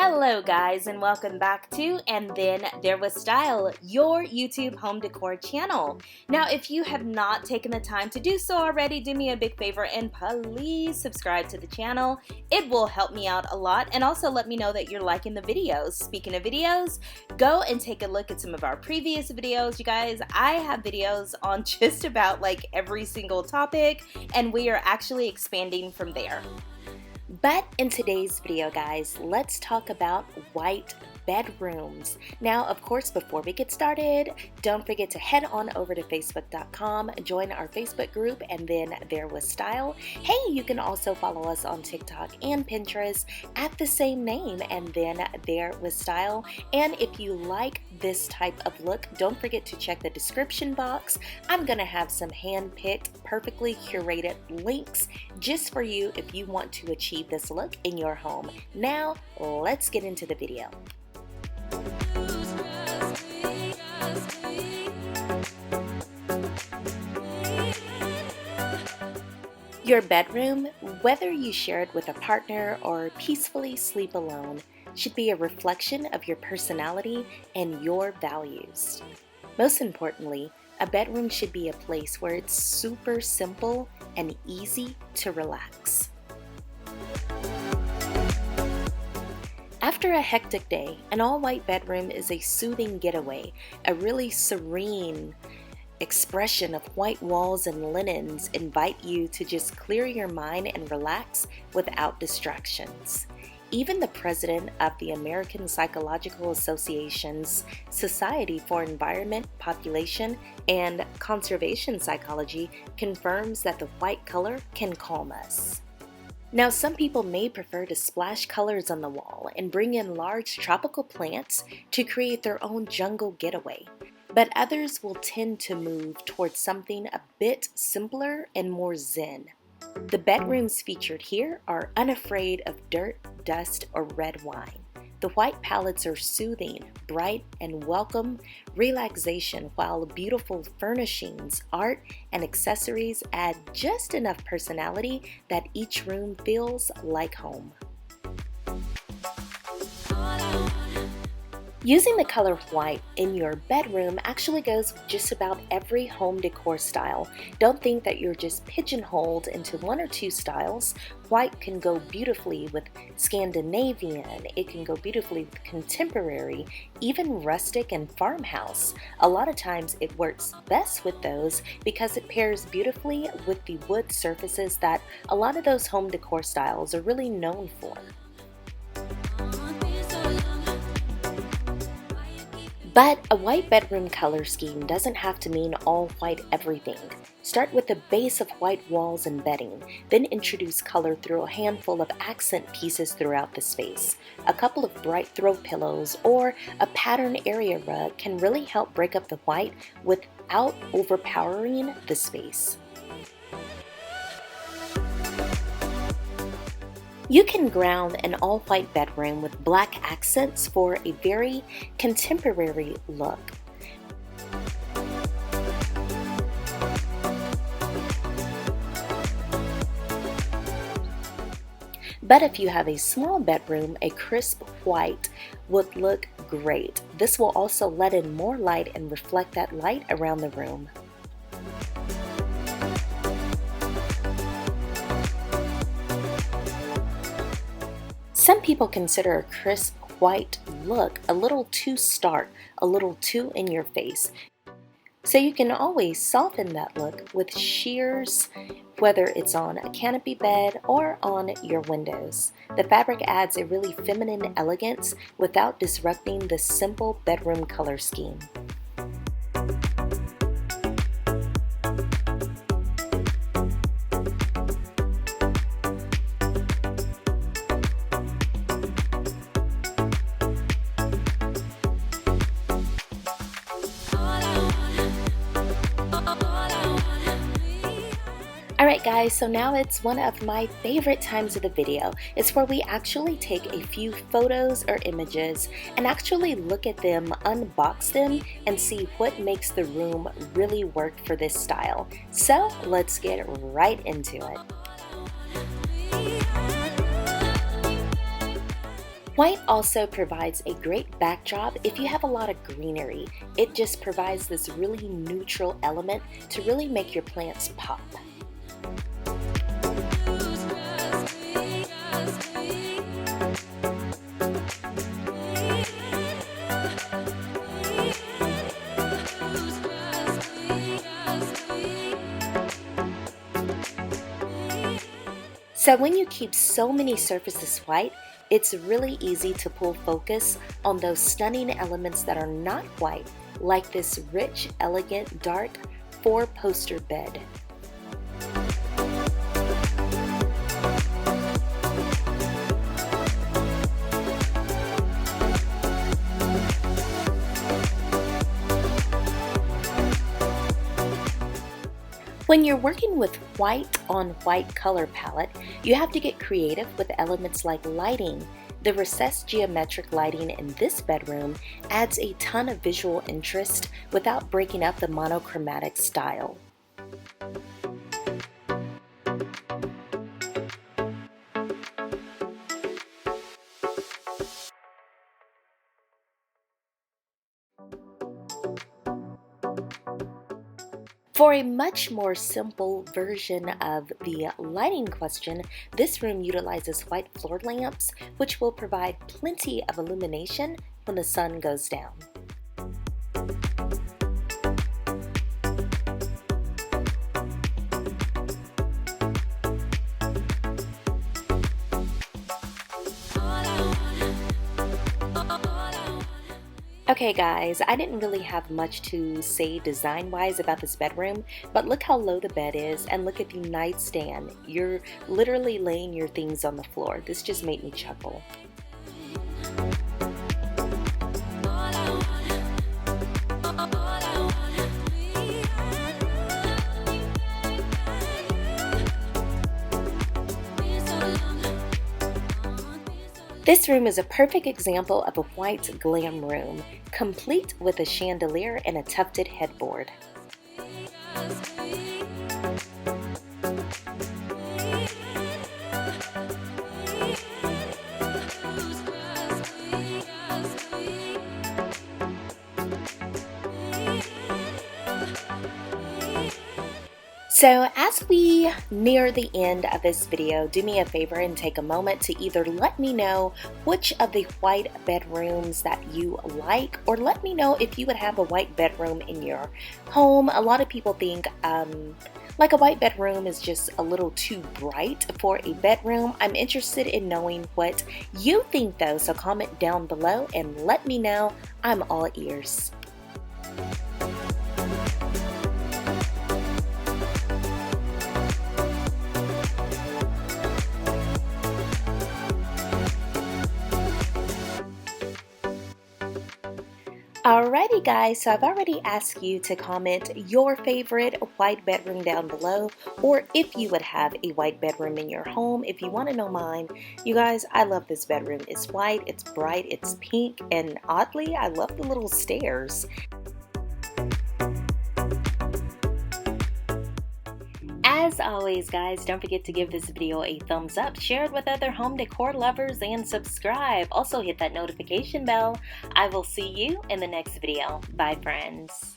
Hello guys, and welcome back to And Then There Was Style, your YouTube home decor channel. Now if you have not taken the time to do so already, do me a big favor and please subscribe to the channel. It will help me out a lot, and also let me know that you're liking the videos. Speaking of videos, go and take a look at some of our previous videos. You guys, I have videos on just about like every single topic, and we are actually expanding from there. But in today's video, guys, let's talk about white bedrooms. Now, of course, before we get started, don't forget to head on over to facebook.com, join our Facebook group, And Then There Was Style. Hey, you can also follow us on TikTok and Pinterest at the same name, And Then There Was Style. And if you like this type of look, don't forget to check the description box. I'm gonna have some hand-picked, perfectly curated links just for you if you want to achieve this look in your home. Now, let's get into the video. Your bedroom, whether you share it with a partner or peacefully sleep alone, should be a reflection of your personality and your values. Most importantly, a bedroom should be a place where it's super simple and easy to relax. After a hectic day, an all-white bedroom is a soothing getaway, a really serene expression of white walls and linens invite you to just clear your mind and relax without distractions. Even the president of the American Psychological Association's Society for Environment, Population, and Conservation Psychology confirms that the white color can calm us. Now, some people may prefer to splash colors on the wall and bring in large tropical plants to create their own jungle getaway, but others will tend to move towards something a bit simpler and more zen. The bedrooms featured here are unafraid of dirt, dust, or red wine. The white palettes are soothing, bright, and welcome relaxation, while beautiful furnishings, art, and accessories add just enough personality that each room feels like home. Using the color white in your bedroom actually goes with just about every home decor style. Don't think that you're just pigeonholed into one or two styles. White can go beautifully with Scandinavian, it can go beautifully with contemporary, even rustic and farmhouse. A lot of times it works best with those because it pairs beautifully with the wood surfaces that a lot of those home decor styles are really known for. But a white bedroom color scheme doesn't have to mean all white everything. Start with a base of white walls and bedding, then introduce color through a handful of accent pieces throughout the space. A couple of bright throw pillows or a pattern area rug can really help break up the white without overpowering the space. You can ground an all-white bedroom with black accents for a very contemporary look. But if you have a small bedroom, a crisp white would look great. This will also let in more light and reflect that light around the room. Some people consider a crisp white look a little too stark, a little too in your face. So you can always soften that look with sheers, whether it's on a canopy bed or on your windows. The fabric adds a really feminine elegance without disrupting the simple bedroom color scheme. Alright guys, so now it's one of my favorite times of the video. It's where we actually take a few photos or images and actually look at them, unbox them, and see what makes the room really work for this style. So let's get right into it. White also provides a great backdrop if you have a lot of greenery. It just provides this really neutral element to really make your plants pop. So when you keep so many surfaces white, it's really easy to pull focus on those stunning elements that are not white, like this rich, elegant, dark 4-poster bed. When you're working with white on white color palette, you have to get creative with elements like lighting. The recessed geometric lighting in this bedroom adds a ton of visual interest without breaking up the monochromatic style. For a much more simple version of the lighting question, this room utilizes white floor lamps, which will provide plenty of illumination when the sun goes down. Okay guys, I didn't really have much to say design-wise about this bedroom, but look how low the bed is and look at the nightstand. You're literally laying your things on the floor. This just made me chuckle. This room is a perfect example of a white glam room, complete with a chandelier and a tufted headboard. So as we near the end of this video, do me a favor and take a moment to either let me know which of the white bedrooms that you like, or let me know if you would have a white bedroom in your home. A lot of people think like a white bedroom is just a little too bright for a bedroom. I'm interested in knowing what you think though, so comment down below and let me know. I'm all ears. Alrighty guys, so I've already asked you to comment your favorite white bedroom down below, or if you would have a white bedroom in your home. If you want to know mine, you guys, I love this bedroom. It's white, it's bright, it's pink, and oddly, I love the little stairs. As always guys, don't forget to give this video a thumbs up, share it with other home decor lovers, and subscribe. Also hit that notification bell. I will see you in the next video. Bye friends.